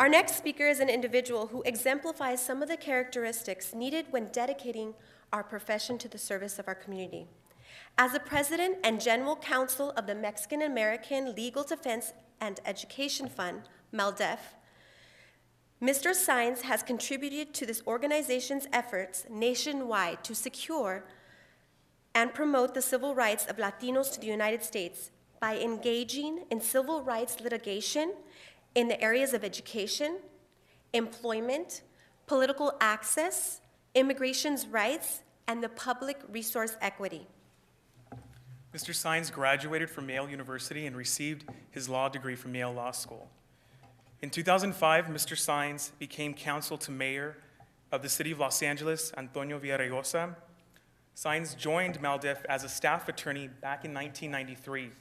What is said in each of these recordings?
Our next speaker is an individual who exemplifies some of the characteristics needed when dedicating our profession to the service of our community. As the president and general counsel of the Mexican American Legal Defense and Education Fund, MALDEF, Mr. Saenz has contributed to this organization's efforts nationwide to secure and promote the civil rights of Latinos to the United States by engaging in civil rights litigation in the areas of education, employment, political access, immigration's rights, and the public resource equity. Mr. Saenz graduated from Yale University and received his law degree from Yale Law School. In 2005, Mr. Saenz became counsel to Mayor of the City of Los Angeles, Antonio Villaraigosa. Saenz joined MALDEF as a staff attorney back in 1993,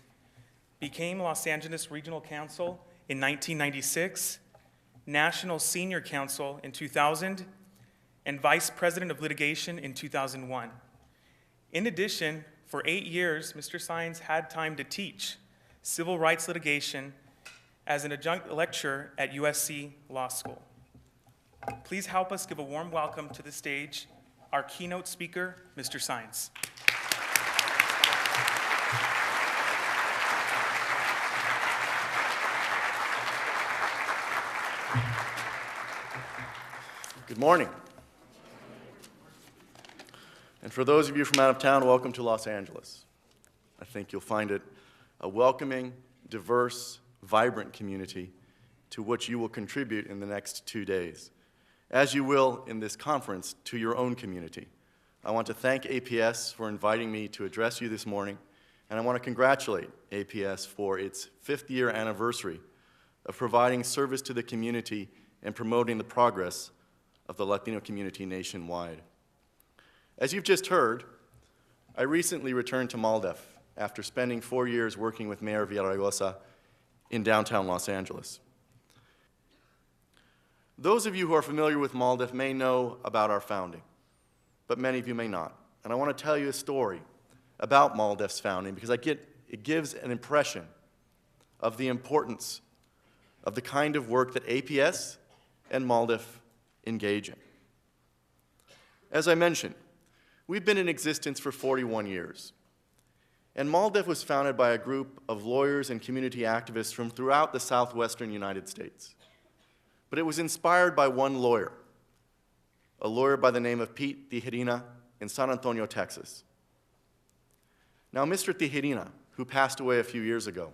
became Los Angeles Regional Counsel in 1996, National Senior Counsel in 2000, and Vice President of Litigation in 2001. In addition, for 8 years, Mr. Saenz had time to teach civil rights litigation as an adjunct lecturer at USC Law School. Please help us give a warm welcome to the stage our keynote speaker, Mr. Saenz. Good morning. And for those of you from out of town, welcome to Los Angeles. I think you'll find it a welcoming, diverse, vibrant community to which you will contribute in the next 2 days, as you will in this conference to your own community. I want to thank APS for inviting me to address you this morning, and I want to congratulate APS for its 5th-year anniversary of providing service to the community and promoting the progress of the Latino community nationwide. As you've just heard, I recently returned to MALDEF after spending 4 years working with Mayor Villaraigosa in downtown Los Angeles. Those of you who are familiar with MALDEF may know about our founding, but many of you may not. And I want to tell you a story about MALDEF's founding because it gives an impression of the importance of the kind of work that APS and MALDEF engage in. As I mentioned, we've been in existence for 41 years. And MALDEF was founded by a group of lawyers and community activists from throughout the southwestern United States. But it was inspired by one lawyer, a lawyer by the name of Pete Tijerina in San Antonio, Texas. Now, Mr. Tijerina, who passed away a few years ago,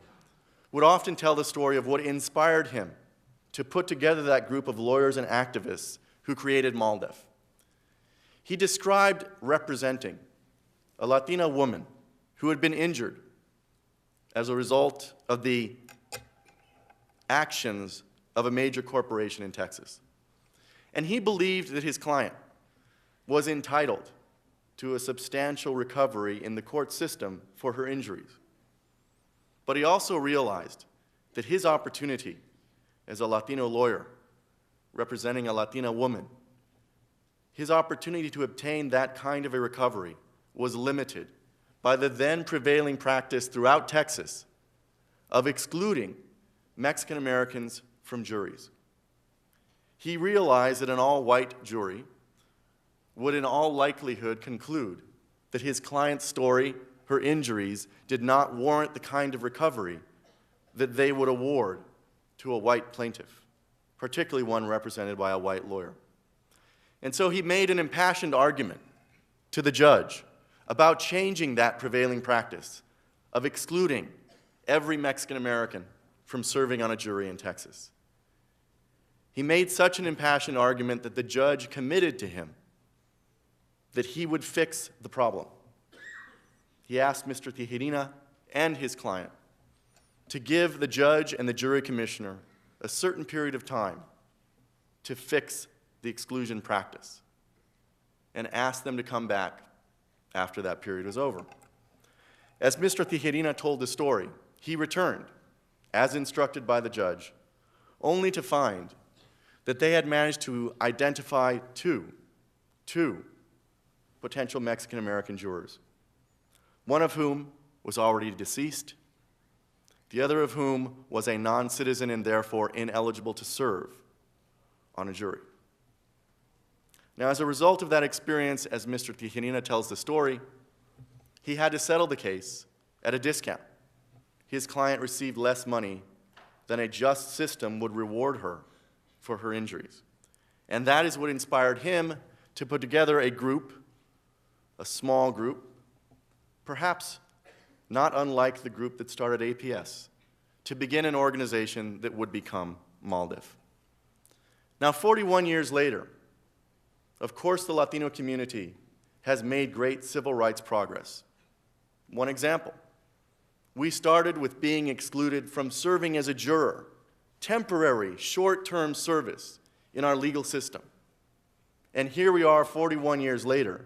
would often tell the story of what inspired him to put together that group of lawyers and activists who created MALDEF. He described representing a Latina woman who had been injured as a result of the actions of a major corporation in Texas. And he believed that his client was entitled to a substantial recovery in the court system for her injuries. But he also realized that his opportunity as a Latino lawyer representing a Latina woman, his opportunity to obtain that kind of a recovery was limited by the then prevailing practice throughout Texas of excluding Mexican Americans from juries. He realized that an all-white jury would in all likelihood conclude that his client's story, her injuries, did not warrant the kind of recovery that they would award to a white plaintiff, particularly one represented by a white lawyer. And so he made an impassioned argument to the judge about changing that prevailing practice of excluding every Mexican American from serving on a jury in Texas. He made such an impassioned argument that the judge committed to him that he would fix the problem. He asked Mr. Tijerina and his client to give the judge and the jury commissioner a certain period of time to fix the exclusion practice and asked them to come back after that period was over. As Mr. Tijerina told the story, he returned, as instructed by the judge, only to find that they had managed to identify two potential Mexican-American jurors, one of whom was already deceased, the other of whom was a non-citizen and therefore ineligible to serve on a jury. Now, as a result of that experience, as Mr. Tijerina tells the story, he had to settle the case at a discount. His client received less money than a just system would reward her for her injuries. And that is what inspired him to put together a group, a small group, perhaps not unlike the group that started APS, to begin an organization that would become MALDIF. Now, 41 years later, of course the Latino community has made great civil rights progress. One example, we started with being excluded from serving as a juror, temporary, short-term service in our legal system. And here we are 41 years later,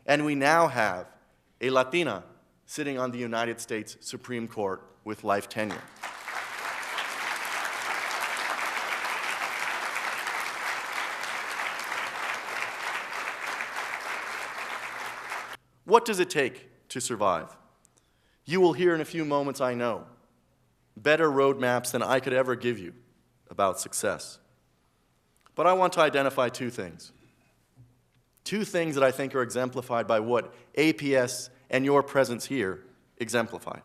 and we now have a Latina sitting on the United States Supreme Court with life tenure. What does it take to survive? You will hear in a few moments, I know, better roadmaps than I could ever give you about success. But I want to identify two things. Two things that I think are exemplified by what APS and your presence here exemplify.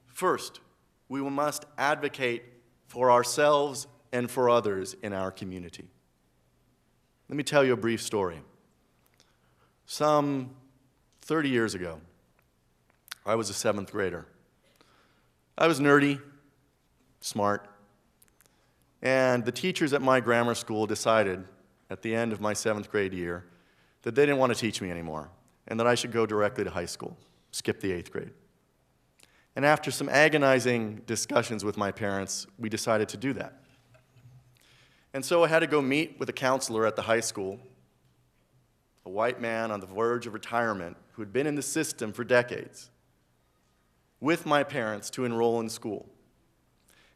First, we must advocate for ourselves and for others in our community. Let me tell you a brief story. Some 30 years ago, I was a 7th grader. I was nerdy, smart, and the teachers at my grammar school decided at the end of my 7th grade year that they didn't want to teach me anymore and that I should go directly to high school, skip the 8th grade. And after some agonizing discussions with my parents, we decided to do that. And so I had to go meet with a counselor at the high school, a white man on the verge of retirement who had been in the system for decades, with my parents to enroll in school.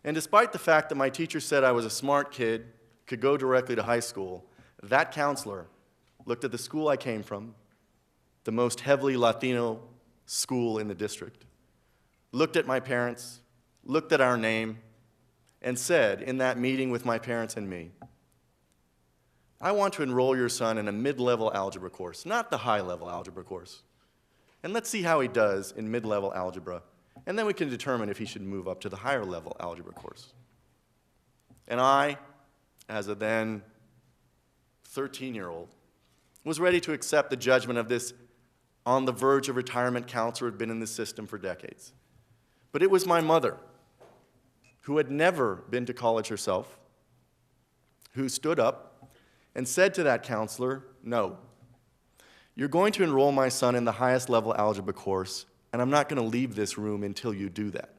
And despite the fact that my teacher said I was a smart kid, could go directly to high school, that counselor looked at the school I came from, the most heavily Latino school in the district, looked at my parents, looked at our name, and said in that meeting with my parents and me, I want to enroll your son in a mid-level algebra course, not the high-level algebra course. And let's see how he does in mid-level algebra, and then we can determine if he should move up to the higher-level algebra course. And I, as a then 13-year-old, was ready to accept the judgment of this on the verge of retirement counselor who had been in the system for decades. But it was my mother, who had never been to college herself, who stood up and said to that counselor, no, you're going to enroll my son in the highest level algebra course, and I'm not going to leave this room until you do that.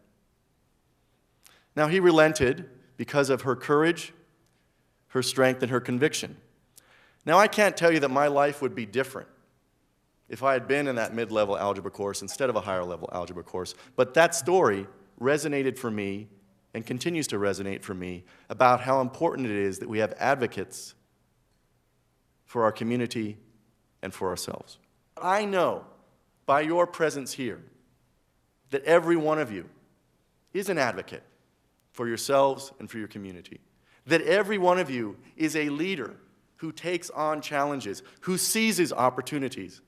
Now, he relented because of her courage, her strength, and her conviction. Now, I can't tell you that my life would be different if I had been in that mid-level algebra course instead of a higher-level algebra course, but that story resonated for me and continues to resonate for me about how important it is that we have advocates for our community and for ourselves. I know by your presence here that every one of you is an advocate for yourselves and for your community, that every one of you is a leader who takes on challenges, who seizes opportunities,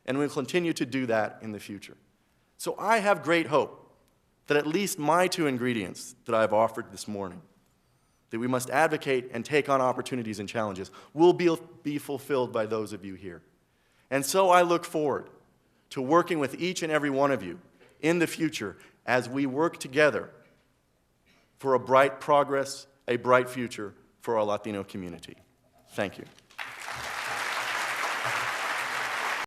and will continue to do that in the future. So I have great hope that at least my two ingredients that I've offered this morning, that we must advocate and take on opportunities and challenges, will be fulfilled by those of you here. And so I look forward to working with each and every one of you in the future as we work together for a bright progress, a bright future for our Latino community. Thank you.